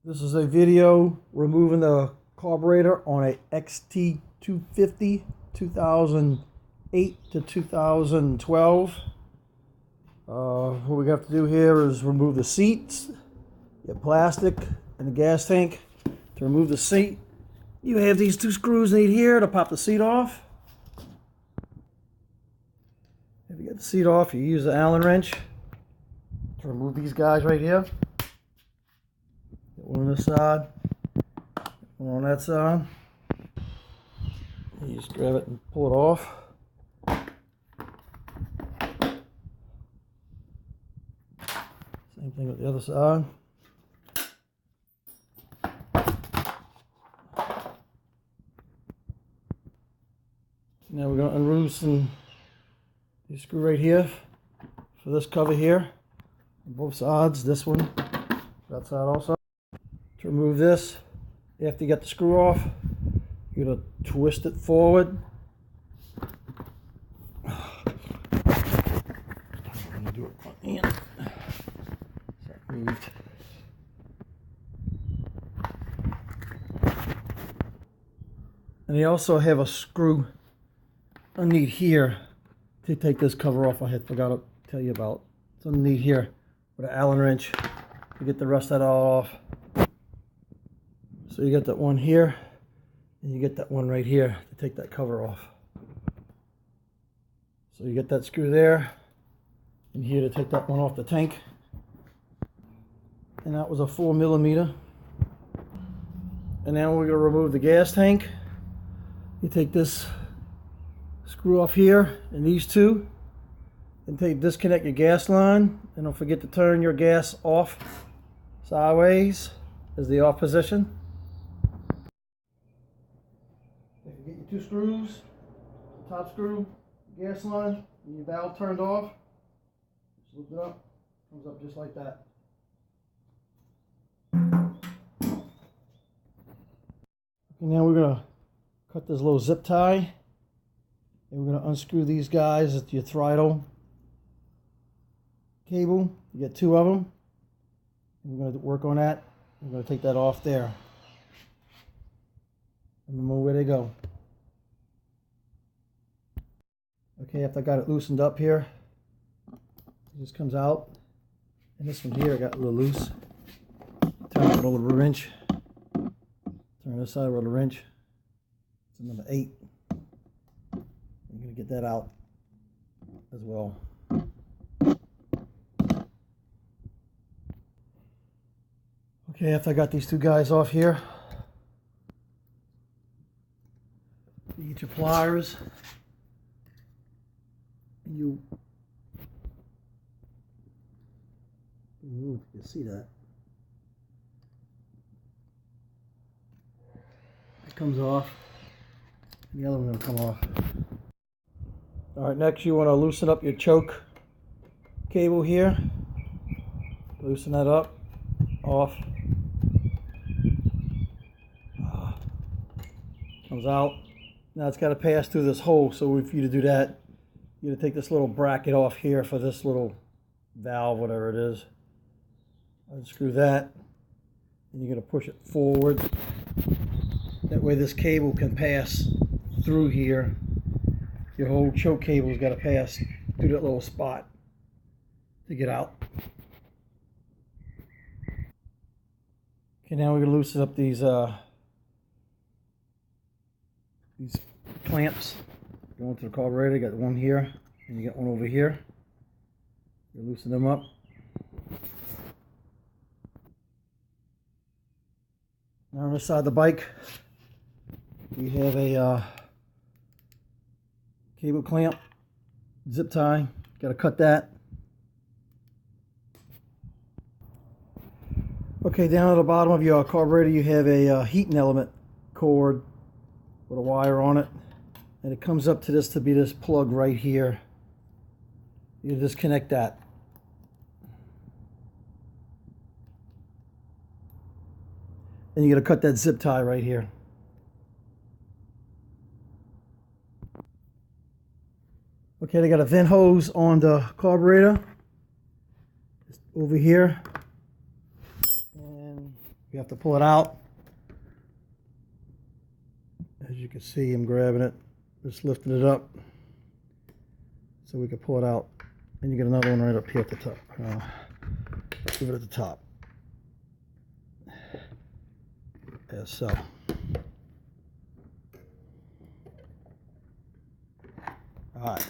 This is a video removing the carburetor on a XT 250 2008 to 2012. What we have to do here is remove the seats, the plastic, and the gas tank. To remove the seat, you have these two screws need here to pop the seat off. If you get the seat off, you use the Allen wrench to remove these guys right here. One on this side, one on that side. You just grab it and pull it off. Same thing with the other side. Now we're going to unloosen the screw right here for this cover here on both sides. This one, that side also. To remove this, after you get the screw off, you're going to twist it forward. I'm going to do it by hand. So that moved. And they also have a screw underneath here to take this cover off. I had forgot to tell you about. It's underneath here with an Allen wrench to get the rest of that all off. So you get that one here, and you get that one right here to take that cover off. So you get that screw there, and here to take that one off the tank. And that was a 4mm. And now we're going to remove the gas tank. You take this screw off here, and these two, and disconnect your gas line, and don't forget to turn your gas off sideways as the off position. Get your two screws, top screw, gas line, and your valve turned off. Just lift it up, comes up just like that. Okay, now we're going to cut this little zip tie, and we're going to unscrew these guys at your throttle cable. You get two of them. And we're going to work on that. We're going to take that off there. And remove where they go. Okay, after I got it loosened up here, it just comes out. And this one here I got a little loose. Turn it with a little wrench. Turn this side with a wrench. It's number 8. I'm going to get that out as well. Okay, after I got these two guys off here, you get your pliers, and you see that. It comes off, and the other one will come off. Alright, next you want to loosen up your choke cable here. Loosen that up, off. Comes out. Now it's got to pass through this hole, so for you to do that, you got to take this little bracket off here for this little valve, whatever it is. Unscrew that, and you're going to push it forward. That way this cable can pass through here. Your whole choke cable's got to pass through that little spot to get out. Okay, now we're going to loosen up these clamps going to the carburetor. You got one here, and you got one over here. You loosen them up. Now on this side of the bike, we have a cable clamp, zip tie. Got to cut that. Okay, down at the bottom of your carburetor, you have a heating element cord with a wire on it, and it comes up to this plug right here. You disconnect that. And you got to cut that zip tie right here. Okay, they got a vent hose on the carburetor. Just over here. And We have to pull it out. As you can see, I'm grabbing it, just lifting it up so we can pull it out. And you get another one right up here at the top. Leave it at the top. As so. Alright.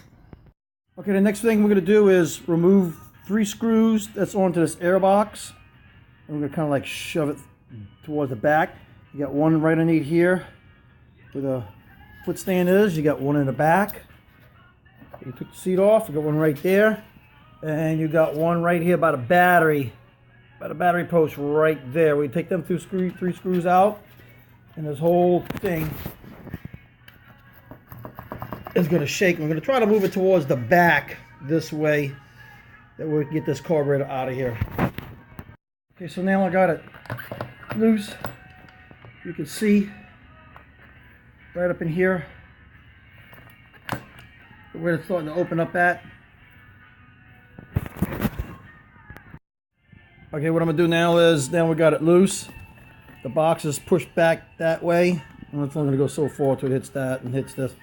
Okay, the next thing we're going to do is remove 3 screws that's onto this air box. And we're going to kind of like shove it towards the back. You got one right underneath here where the foot stand is. You got one in the back. You took the seat off. You got one right there. And you got one right here by the battery post right there. We take them 3 screws out. And this whole thing is going to shake. We're going to try to move it towards the back this way, that we can get this carburetor out of here. Okay, so now I got it loose. You can see right up in here where it's starting to open up at. Okay, what I'm going to do now is, now we got it loose. The box is pushed back that way. And it's only going to go so far till it hits that and hits this.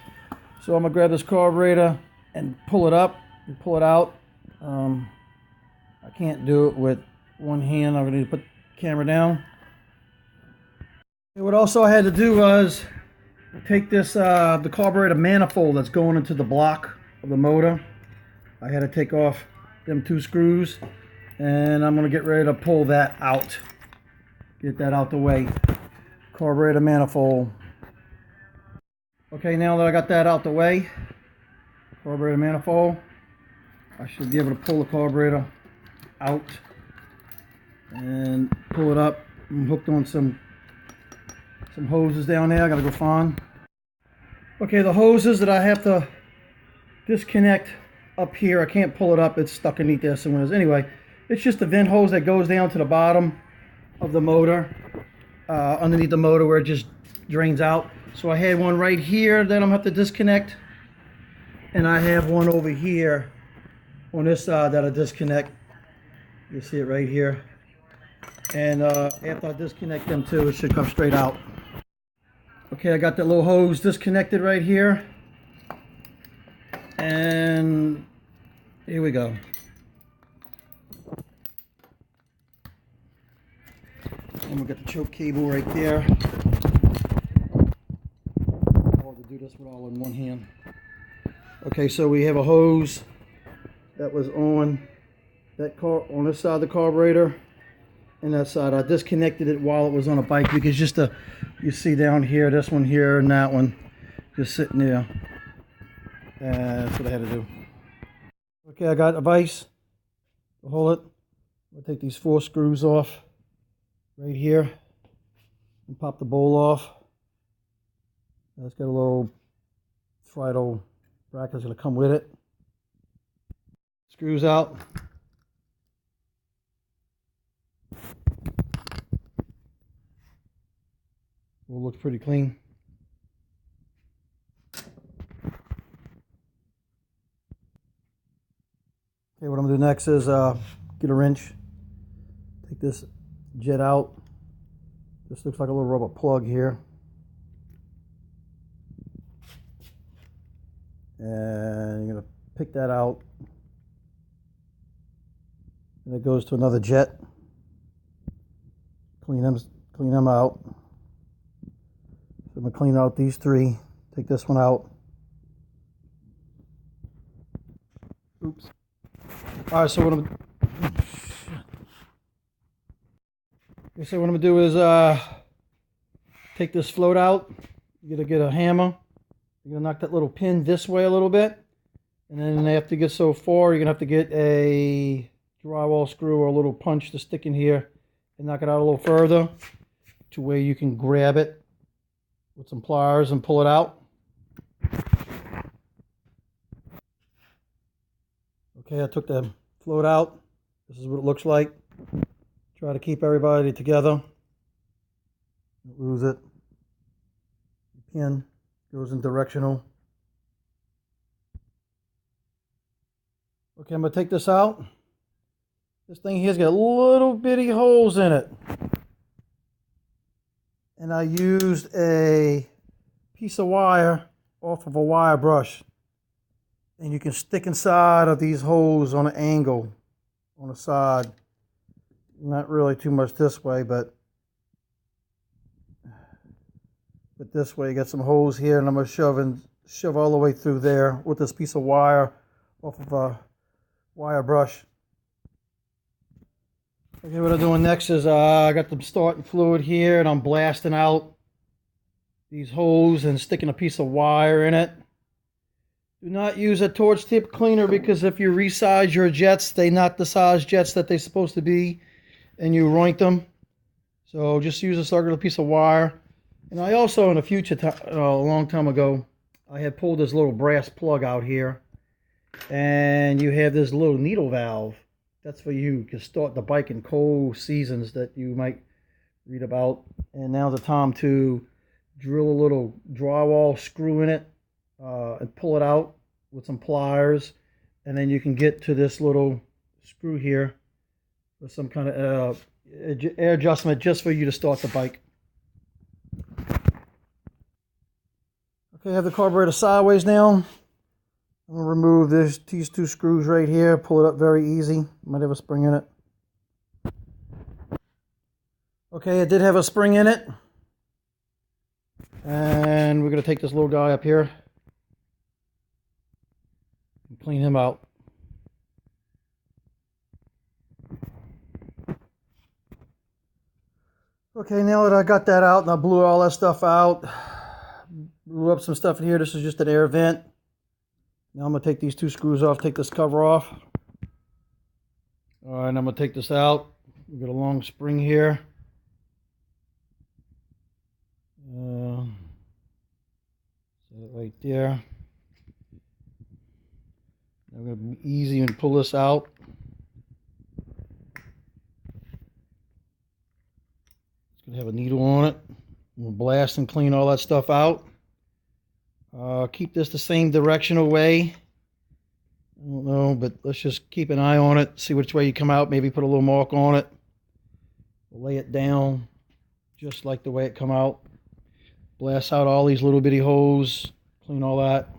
So I'm going to grab this carburetor and pull it up and pull it out. I can't do it with one hand. I'm going to put the camera down. And what also I had to do was take this, the carburetor manifold that's going into the block of the motor. I had to take off them 2 screws. And I'm going to get ready to pull that out. Get that out the way. Carburetor manifold. Okay, now that I got that out the way, carburetor manifold, I should be able to pull the carburetor out and pull it up. I'm hooked on some hoses down there. I gotta go find. Okay, the hoses that I have to disconnect up here, I can't pull it up. It's stuck underneath there somewhere. Anyway, it's just a vent hose that goes down to the bottom of the motor, underneath the motor where it just drains out. So I had one right here that I'm going to have to disconnect. And I have one over here on this side that I disconnect. You see it right here. And after I disconnect them too, it should come straight out. Okay, I got that little hose disconnected right here. And here we go. And we got the choke cable right there. Hard to do this with all in one hand. Okay, so we have a hose that was on that car, on this side of the carburetor, and that side. I disconnected it while it was on a bike because just you see down here, this one here and that one, just sitting there. That's what I had to do. Okay, I got a vise to hold it. I'll take these 4 screws off right here and pop the bowl off. That's got a little throttle bracket that's going to come with it. Screws out. Well, looks pretty clean. Okay, what I'm going to do next is get a wrench. Take this jet out. This looks like a little rubber plug here. And you're going to pick that out. And it goes to another jet. Clean them out. So I'm going to clean out these 3. Take this one out. Oops. Alright, so what I'm going to do is take this float out. You're going to get a hammer. You're going to knock that little pin this way a little bit. And then after you get so far, you're going to have to get a drywall screw or a little punch to stick in here and knock it out a little further to where you can grab it with some pliers and pull it out. Okay, I took the float out. This is what it looks like. Try to keep everybody together. Don't lose it. The pin goes in directional. Okay, I'm going to take this out. This thing here's got little bitty holes in it. and I used a piece of wire off of a wire brush, and you can stick inside of these holes on an angle on the side. Not really too much this way, but this way you got some holes here, and I'm going to shove all the way through there with this piece of wire off of a wire brush. Okay, what I'm doing next is I got the starting fluid here, and I'm blasting out these holes and sticking a piece of wire in it. Do not use a torch tip cleaner, because if you resize your jets, they're not the size jets that they're supposed to be, and you roink them. So just use a circular piece of wire. And I also, in the future, a long time ago, I had pulled this little brass plug out here, and you have this little needle valve. That's for you to start the bike in cold seasons that you might read about. And now's the time to drill a little drywall screw in it and pull it out with some pliers, and then you can get to this little screw here with some kind of air adjustment just for you to start the bike. Okay, I have the carburetor sideways now. I'm going to remove these two screws right here, pull it up very easy. Might have a spring in it. Okay, it did have a spring in it. And we're going to take this little guy up here and clean him out. Okay, now that I got that out and I blew all that stuff out, blew up some stuff in here. This is just an air vent. Now I'm going to take these two screws off, take this cover off. All right, and I'm going to take this out. We've got a long spring here. Set it right there. Now I'm going to be easy and pull this out. It's going to have a needle on it. I'm going to blast and clean all that stuff out. Keep this the same direction away. I don't know, but let's just keep an eye on it, see which way you come out, maybe put a little mark on it. Lay it down just like the way it come out. Blast out all these little bitty holes, clean all that.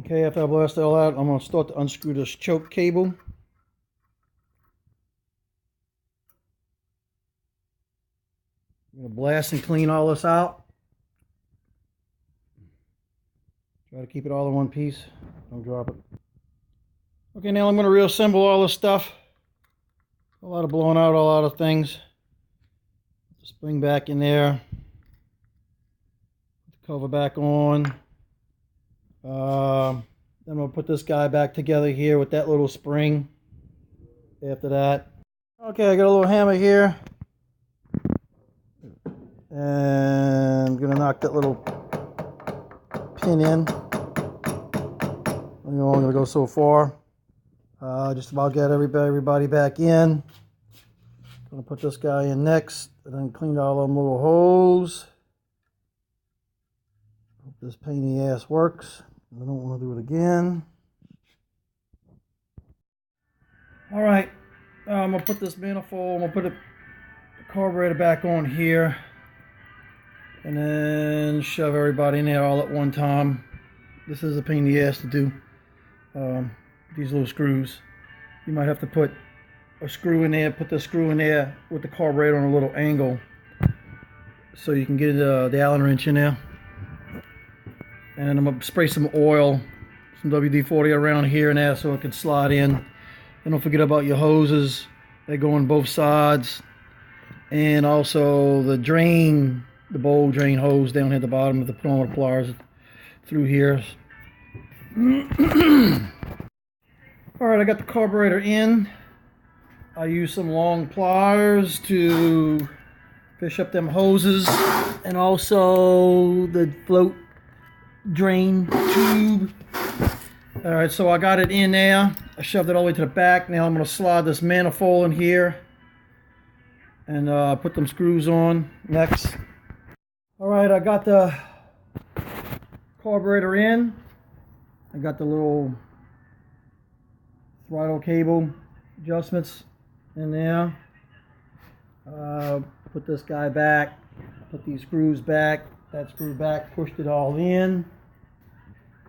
Okay, after I blast all that, I'm going to start to unscrew this choke cable. I'm going to blast and clean all this out. Try to keep it all in one piece. Don't drop it. Okay, now I'm going to reassemble all this stuff. A lot of blowing out a lot of things. Put the spring back in there. Put the cover back on. Then I'm going to put this guy back together here with that little spring. After that. Okay, I got a little hammer here. And I'm going to knock that little pin in. I'm only going to go so far. Just about get everybody back in. Going to put this guy in next, and then clean all them little holes. Hope this pain in the ass works. I don't want to do it again. All right, I'm going to put this manifold, I'm going to put the carburetor back on here. And then shove everybody in there all at one time. This is a pain in the ass to do. These little screws. You might have to put a screw in there, put the screw in there with the carburetor on a little angle so you can get the Allen wrench in there. And I'm going to spray some oil, some WD-40 around here and there so it can slide in. And don't forget about your hoses. They go on both sides. And also the drain, the bowl drain hose down here at the bottom of the put on the pliers through here. Alright, I got the carburetor in. I use some long pliers to fish up them hoses, and also the float drain tube. Alright, so I got it in there. I shoved it all the way to the back. Now I'm going to slide this manifold in here and put them screws on next. Alright, I got the carburetor in. I got the little throttle cable adjustments in there. Put this guy back. Put these screws back, that screw back, pushed it all in.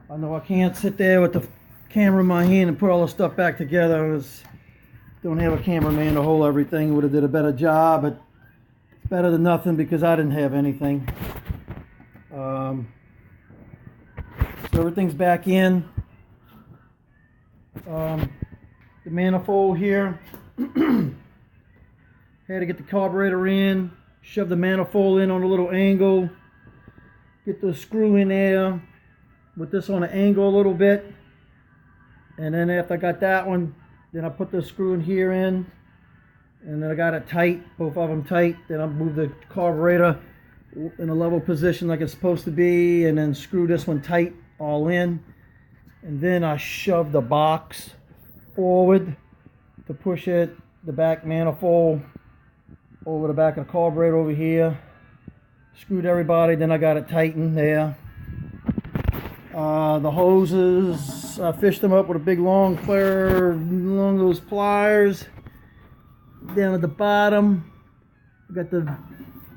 I know I can't sit there with the camera in my hand and put all the stuff back together. I don't have a cameraman to hold everything. Would have did a better job, but it's better than nothing because I didn't have anything. So everything's back in. The manifold here. Had to get the carburetor in, shove the manifold in on a little angle, get the screw in there with this on an angle a little bit, and then after I got that one, then I put the screw in here in, and then I got it tight, both of them tight. Then I move the carburetor in a level position like it's supposed to be, and then screw this one tight all in, and then I shove the box forward to push it, the back manifold over the back of the carburetor over here. Screwed everybody, then I got it tightened there. The hoses, I fished them up with a big long pair along those pliers. Down at the bottom, I got the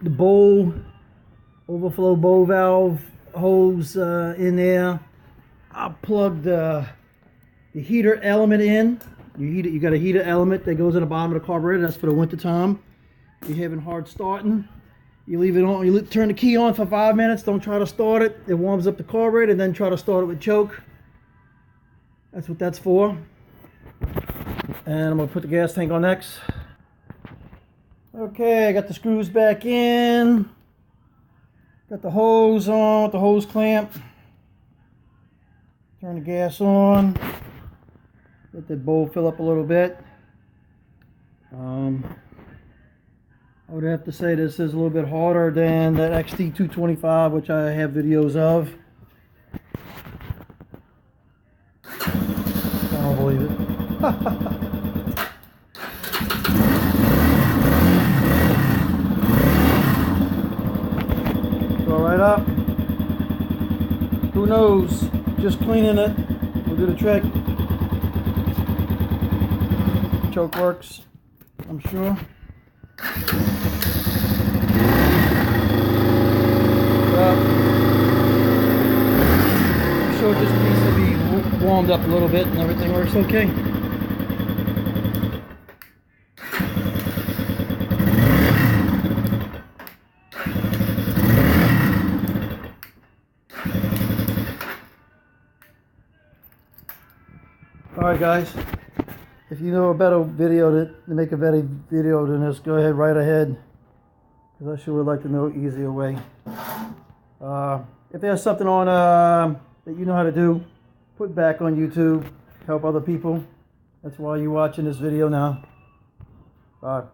bowl, overflow bowl valve hose in there. I plugged the heater element in. You got a heater element that goes in the bottom of the carburetor. That's for the winter time. You're having hard starting, you leave it on, you turn the key on for 5 minutes, don't try to start it. It warms up the carburetor, and then try to start it with choke. That's what that's for. And I'm going to put the gas tank on next. Okay, I got the screws back in. Got the hose on with the hose clamp. Turn the gas on. Let the bowl fill up a little bit. I would have to say this is a little bit harder than that XT 225, which I have videos of. I don't believe it. Go right up. Who knows? Just cleaning it will do the trick. Choke works, I'm sure. I'm sure it just needs to be warmed up a little bit and everything works okay. Alright guys, if you know a better video to make a better video than this, go ahead right ahead, because I sure would like to know an easier way. If there's something on that you know how to do, put back on YouTube, help other people. That's why you're watching this video now. Bye.